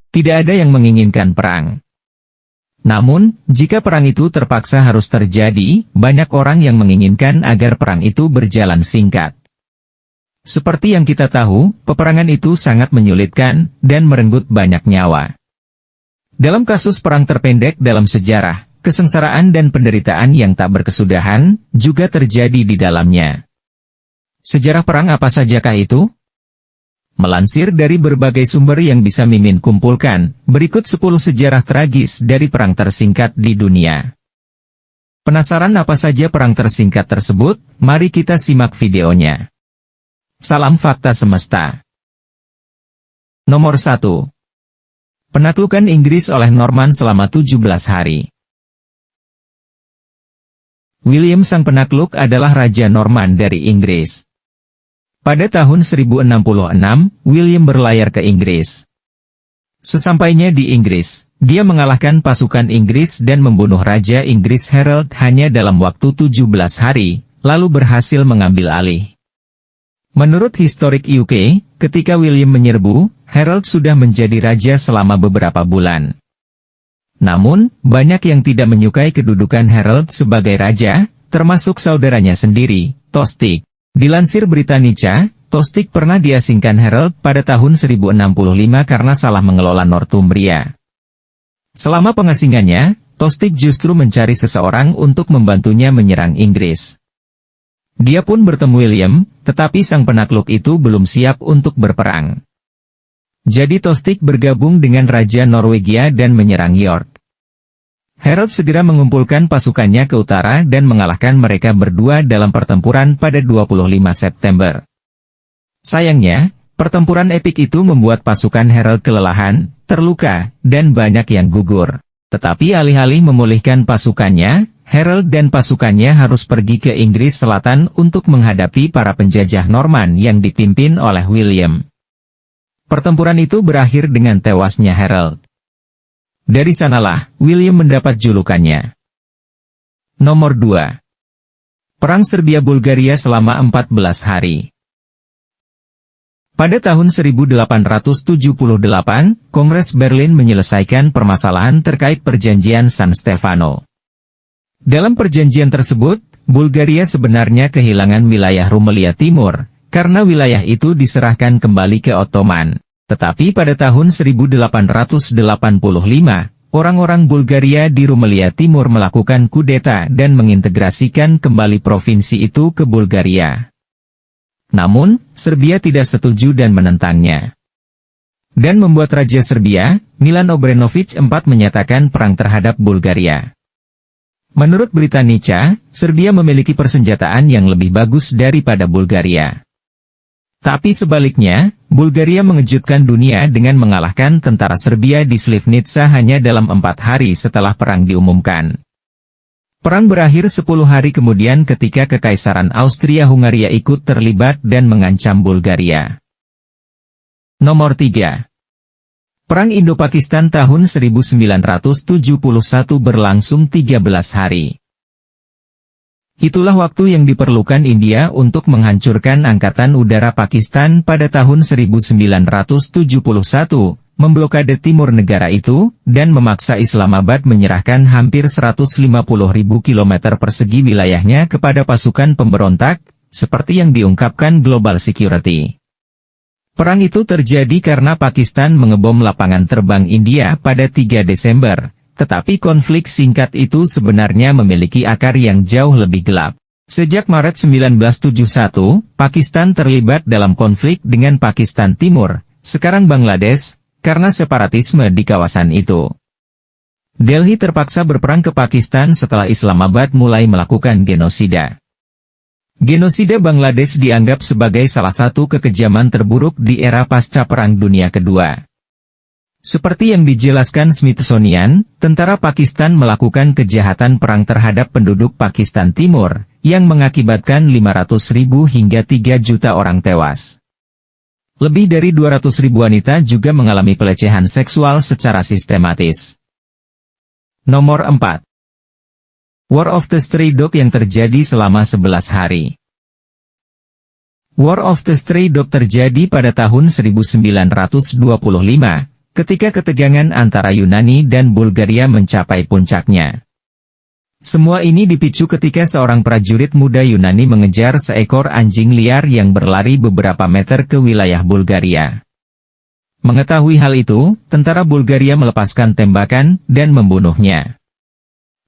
tidak ada yang menginginkan perang. Namun, jika perang itu terpaksa harus terjadi, banyak orang yang menginginkan agar perang itu berjalan singkat. Seperti yang kita tahu, peperangan itu sangat menyulitkan dan merenggut banyak nyawa. Dalam kasus perang terpendek dalam sejarah, kesengsaraan dan penderitaan yang tak berkesudahan juga terjadi di dalamnya. Sejarah perang apa sajakah itu? Melansir dari berbagai sumber yang bisa Mimin kumpulkan, berikut 10 sejarah tragis dari perang tersingkat di dunia. Penasaran apa saja perang tersingkat tersebut? Mari kita simak videonya. Salam fakta semesta. Nomor 1. Penaklukan Inggris oleh Norman selama 17 hari. William Sang Penakluk adalah Raja Norman dari Inggris. Pada tahun 1066, William berlayar ke Inggris. Sesampainya di Inggris, dia mengalahkan pasukan Inggris dan membunuh Raja Inggris Harold hanya dalam waktu 17 hari, lalu berhasil mengambil alih. Menurut historik UK, ketika William menyerbu, Harold sudah menjadi raja selama beberapa bulan. Namun, banyak yang tidak menyukai kedudukan Harold sebagai raja, termasuk saudaranya sendiri, Tostig. Dilansir Britannica, Tostig pernah diasingkan Harold pada tahun 1065 karena salah mengelola Northumbria. Selama pengasingannya, Tostig justru mencari seseorang untuk membantunya menyerang Inggris. Dia pun bertemu William, tetapi sang penakluk itu belum siap untuk berperang. Jadi Tostig bergabung dengan Raja Norwegia dan menyerang York. Harold segera mengumpulkan pasukannya ke utara dan mengalahkan mereka berdua dalam pertempuran pada 25 September. Sayangnya, pertempuran epik itu membuat pasukan Harold kelelahan, terluka, dan banyak yang gugur. Tetapi alih-alih memulihkan pasukannya, Harold dan pasukannya harus pergi ke Inggris Selatan untuk menghadapi para penjajah Norman yang dipimpin oleh William. Pertempuran itu berakhir dengan tewasnya Harold. Dari sanalah, William mendapat julukannya. Nomor 2. Perang Serbia-Bulgaria selama 14 hari. Pada tahun 1878, Kongres Berlin menyelesaikan permasalahan terkait perjanjian San Stefano. Dalam perjanjian tersebut, Bulgaria sebenarnya kehilangan wilayah Rumelia Timur, karena wilayah itu diserahkan kembali ke Ottoman. Tetapi pada tahun 1885, orang-orang Bulgaria di Rumelia Timur melakukan kudeta dan mengintegrasikan kembali provinsi itu ke Bulgaria. Namun, Serbia tidak setuju dan menentangnya. Dan membuat Raja Serbia, Milan Obrenović IV menyatakan perang terhadap Bulgaria. Menurut Britannica, Serbia memiliki persenjataan yang lebih bagus daripada Bulgaria. Tapi sebaliknya, Bulgaria mengejutkan dunia dengan mengalahkan tentara Serbia di Slivnica hanya dalam 4 hari setelah perang diumumkan. Perang berakhir 10 hari kemudian ketika Kekaisaran Austria-Hungaria ikut terlibat dan mengancam Bulgaria. Nomor 3. Perang Indo-Pakistan tahun 1971 berlangsung 13 hari. Itulah waktu yang diperlukan India untuk menghancurkan Angkatan Udara Pakistan pada tahun 1971, memblokade timur negara itu, dan memaksa Islamabad menyerahkan hampir 150.000 km persegi wilayahnya kepada pasukan pemberontak, seperti yang diungkapkan Global Security. Perang itu terjadi karena Pakistan mengebom lapangan terbang India pada 3 Desember. Tetapi konflik singkat itu sebenarnya memiliki akar yang jauh lebih gelap. Sejak Maret 1971, Pakistan terlibat dalam konflik dengan Pakistan Timur, sekarang Bangladesh, karena separatisme di kawasan itu. Delhi terpaksa berperang ke Pakistan setelah Islamabad mulai melakukan genosida. Genosida Bangladesh dianggap sebagai salah satu kekejaman terburuk di era pasca Perang Dunia Kedua. Seperti yang dijelaskan Smithsonian, tentara Pakistan melakukan kejahatan perang terhadap penduduk Pakistan Timur, yang mengakibatkan 500.000 hingga 3 juta orang tewas. Lebih dari 200.000 wanita juga mengalami pelecehan seksual secara sistematis. Nomor 4. War of the Stray Dog yang terjadi selama 11 hari. War of the Stray Dog terjadi pada tahun 1925, ketika ketegangan antara Yunani dan Bulgaria mencapai puncaknya. Semua ini dipicu ketika seorang prajurit muda Yunani mengejar seekor anjing liar yang berlari beberapa meter ke wilayah Bulgaria. Mengetahui hal itu, tentara Bulgaria melepaskan tembakan dan membunuhnya.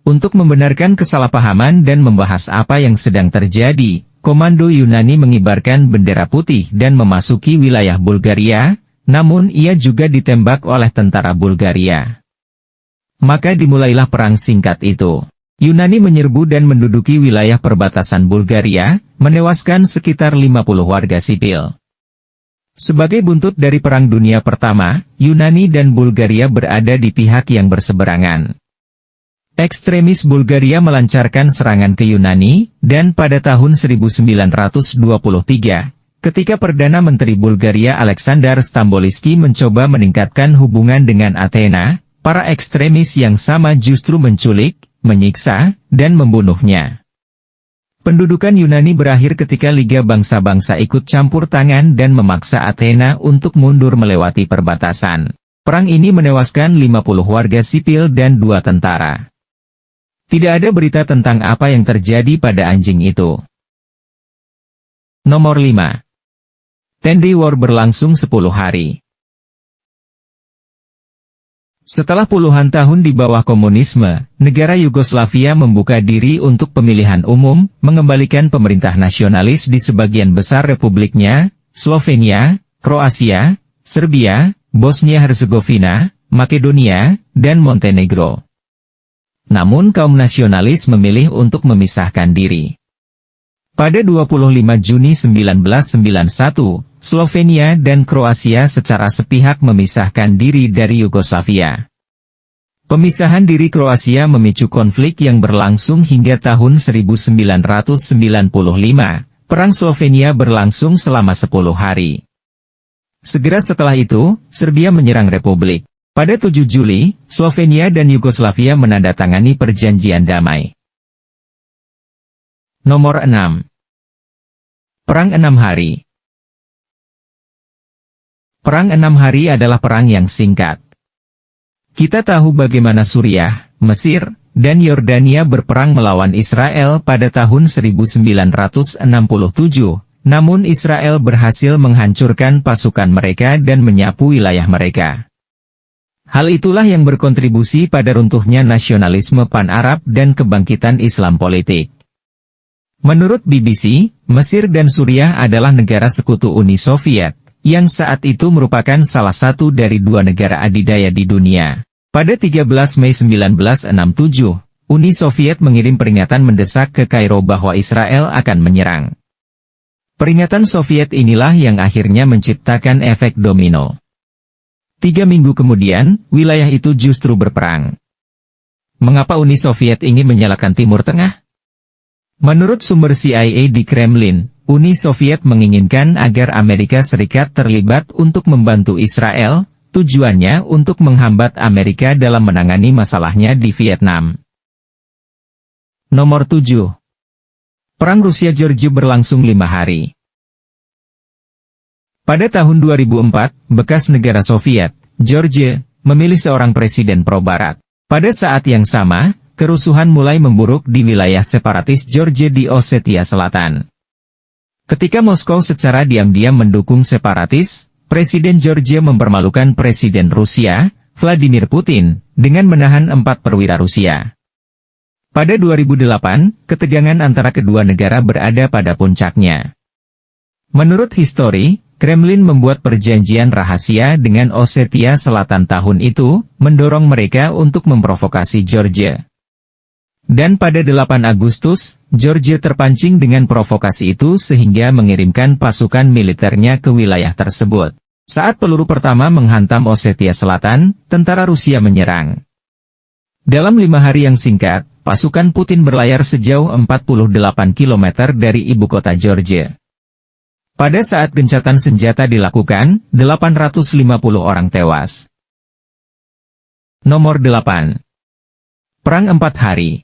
Untuk membenarkan kesalahpahaman dan membahas apa yang sedang terjadi, komando Yunani mengibarkan bendera putih dan memasuki wilayah Bulgaria, namun ia juga ditembak oleh tentara Bulgaria. Maka dimulailah perang singkat itu. Yunani menyerbu dan menduduki wilayah perbatasan Bulgaria, menewaskan sekitar 50 warga sipil. Sebagai buntut dari Perang Dunia Pertama, Yunani dan Bulgaria berada di pihak yang berseberangan. Ekstremis Bulgaria melancarkan serangan ke Yunani, dan pada tahun 1923, ketika Perdana Menteri Bulgaria Alexander Stambolski mencoba meningkatkan hubungan dengan Athena, para ekstremis yang sama justru menculik, menyiksa, dan membunuhnya. Pendudukan Yunani berakhir ketika Liga Bangsa-Bangsa ikut campur tangan dan memaksa Athena untuk mundur melewati perbatasan. Perang ini menewaskan 50 warga sipil dan 2 tentara. Tidak ada berita tentang apa yang terjadi pada anjing itu. Nomor 5. 10-Day War berlangsung 10 hari. Setelah puluhan tahun di bawah komunisme, negara Yugoslavia membuka diri untuk pemilihan umum, mengembalikan pemerintah nasionalis di sebagian besar republiknya, Slovenia, Kroasia, Serbia, Bosnia-Herzegovina, Makedonia, dan Montenegro. Namun kaum nasionalis memilih untuk memisahkan diri. Pada 25 Juni 1991, Slovenia dan Kroasia secara sepihak memisahkan diri dari Yugoslavia. Pemisahan diri Kroasia memicu konflik yang berlangsung hingga tahun 1995. Perang Slovenia berlangsung selama 10 hari. Segera setelah itu, Serbia menyerang Republik. Pada 7 Juli, Slovenia dan Yugoslavia menandatangani perjanjian damai. Nomor 6. Perang 6 hari. Perang 6 hari adalah perang yang singkat. Kita tahu bagaimana Suriah, Mesir, dan Yordania berperang melawan Israel pada tahun 1967, namun Israel berhasil menghancurkan pasukan mereka dan menyapu wilayah mereka. Hal itulah yang berkontribusi pada runtuhnya nasionalisme Pan-Arab dan kebangkitan Islam politik. Menurut BBC, Mesir dan Suriah adalah negara sekutu Uni Soviet, yang saat itu merupakan salah satu dari 2 negara adidaya di dunia. Pada 13 Mei 1967, Uni Soviet mengirim peringatan mendesak ke Kairo bahwa Israel akan menyerang. Peringatan Soviet inilah yang akhirnya menciptakan efek domino. 3 minggu kemudian, wilayah itu justru berperang. Mengapa Uni Soviet ingin menyalakan Timur Tengah? Menurut sumber CIA di Kremlin, Uni Soviet menginginkan agar Amerika Serikat terlibat untuk membantu Israel, tujuannya untuk menghambat Amerika dalam menangani masalahnya di Vietnam. Nomor 7. Perang Rusia-Georgia berlangsung 5 hari. Pada tahun 2004, bekas negara Soviet, Georgia, memilih seorang presiden pro-barat. Pada saat yang sama, kerusuhan mulai memburuk di wilayah separatis Georgia di Ossetia Selatan. Ketika Moskow secara diam-diam mendukung separatis, Presiden Georgia mempermalukan Presiden Rusia, Vladimir Putin, dengan menahan 4 perwira Rusia. Pada 2008, ketegangan antara kedua negara berada pada puncaknya. Menurut histori, Kremlin membuat perjanjian rahasia dengan Ossetia Selatan tahun itu, mendorong mereka untuk memprovokasi Georgia. Dan pada 8 Agustus, Georgia terpancing dengan provokasi itu sehingga mengirimkan pasukan militernya ke wilayah tersebut. Saat peluru pertama menghantam Ossetia Selatan, tentara Rusia menyerang. Dalam 5 hari yang singkat, pasukan Putin berlayar sejauh 48 km dari ibu kota Georgia. Pada saat gencatan senjata dilakukan, 850 orang tewas. Nomor 8. Perang 4 hari.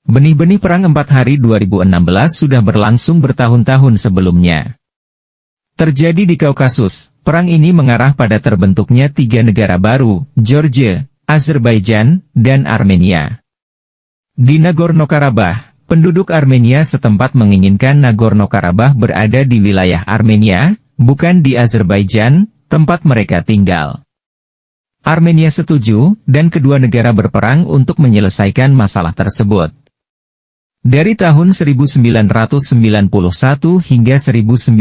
Benih-benih Perang 4 Hari 2016 sudah berlangsung bertahun-tahun sebelumnya. Terjadi di Kaukasus, perang ini mengarah pada terbentuknya tiga negara baru, Georgia, Azerbaijan, dan Armenia. Di Nagorno-Karabakh, penduduk Armenia setempat menginginkan Nagorno-Karabakh berada di wilayah Armenia, bukan di Azerbaijan, tempat mereka tinggal. Armenia setuju, dan kedua negara berperang untuk menyelesaikan masalah tersebut. Dari tahun 1991 hingga 1994,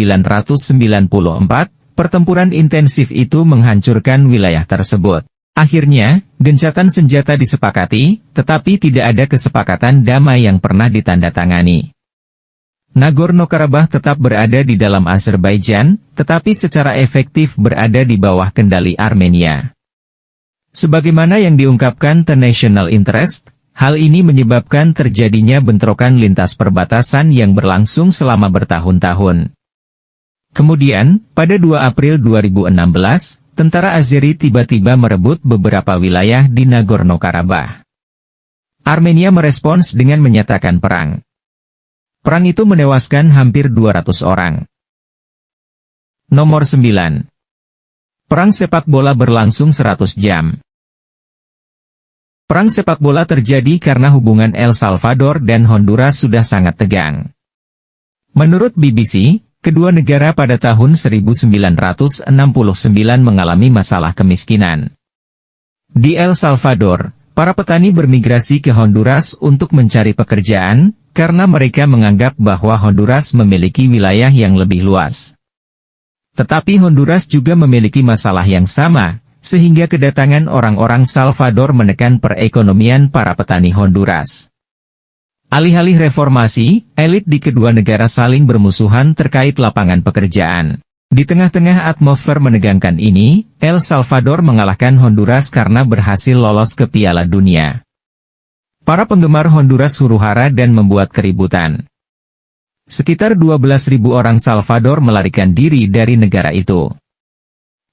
pertempuran intensif itu menghancurkan wilayah tersebut. Akhirnya, gencatan senjata disepakati, tetapi tidak ada kesepakatan damai yang pernah ditandatangani. Nagorno-Karabakh tetap berada di dalam Azerbaijan, tetapi secara efektif berada di bawah kendali Armenia. Sebagaimana yang diungkapkan The National Interest, hal ini menyebabkan terjadinya bentrokan lintas perbatasan yang berlangsung selama bertahun-tahun. Kemudian, pada 2 April 2016, tentara Azeri tiba-tiba merebut beberapa wilayah di Nagorno-Karabakh. Armenia merespons dengan menyatakan perang. Perang itu menewaskan hampir 200 orang. Nomor 9. Perang sepak bola berlangsung 100 jam. Perang sepak bola terjadi karena hubungan El Salvador dan Honduras sudah sangat tegang. Menurut BBC, kedua negara pada tahun 1969 mengalami masalah kemiskinan. Di El Salvador, para petani bermigrasi ke Honduras untuk mencari pekerjaan, karena mereka menganggap bahwa Honduras memiliki wilayah yang lebih luas. Tetapi Honduras juga memiliki masalah yang sama, sehingga kedatangan orang-orang Salvador menekan perekonomian para petani Honduras. Alih-alih reformasi, elit di kedua negara saling bermusuhan terkait lapangan pekerjaan. Di tengah-tengah atmosfer menegangkan ini, El Salvador mengalahkan Honduras karena berhasil lolos ke Piala Dunia. Para penggemar Honduras huru-hara dan membuat keributan. Sekitar 12.000 orang Salvador melarikan diri dari negara itu.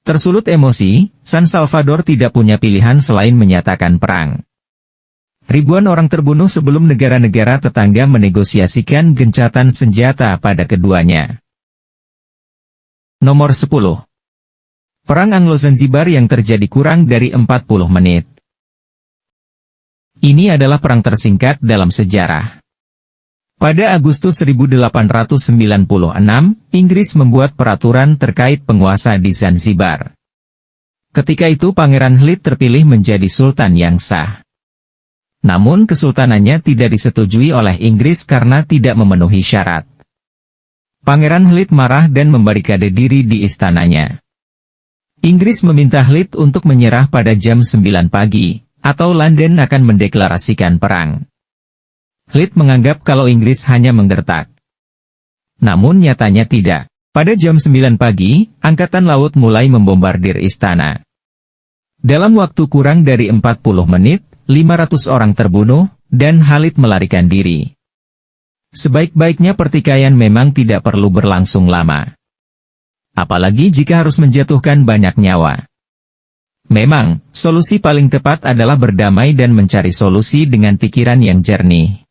Tersulut emosi, San Salvador tidak punya pilihan selain menyatakan perang. Ribuan orang terbunuh sebelum negara-negara tetangga menegosiasikan gencatan senjata pada keduanya. Nomor 10. Perang Anglo-Zanzibar yang terjadi kurang dari 40 menit. Ini adalah perang tersingkat dalam sejarah. Pada Agustus 1896, Inggris membuat peraturan terkait penguasa di Zanzibar. Ketika itu Pangeran Khalid terpilih menjadi sultan yang sah. Namun kesultanannya tidak disetujui oleh Inggris karena tidak memenuhi syarat. Pangeran Khalid marah dan membarikade diri di istananya. Inggris meminta Khalid untuk menyerah pada jam 9 pagi, atau London akan mendeklarasikan perang. Khalid menganggap kalau Inggris hanya menggertak. Namun nyatanya tidak. Pada jam 9 pagi, Angkatan Laut mulai membombardir istana. Dalam waktu kurang dari 40 menit, 500 orang terbunuh, dan Khalid melarikan diri. Sebaik-baiknya pertikaian memang tidak perlu berlangsung lama. Apalagi jika harus menjatuhkan banyak nyawa. Memang, solusi paling tepat adalah berdamai dan mencari solusi dengan pikiran yang jernih.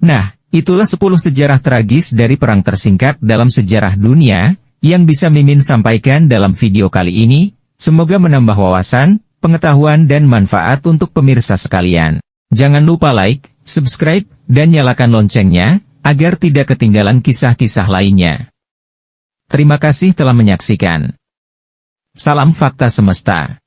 Nah, itulah 10 sejarah tragis dari perang tersingkat dalam sejarah dunia, yang bisa Mimin sampaikan dalam video kali ini. Semoga menambah wawasan, pengetahuan dan manfaat untuk pemirsa sekalian. Jangan lupa like, subscribe, dan nyalakan loncengnya, agar tidak ketinggalan kisah-kisah lainnya. Terima kasih telah menyaksikan. Salam Fakta Semesta.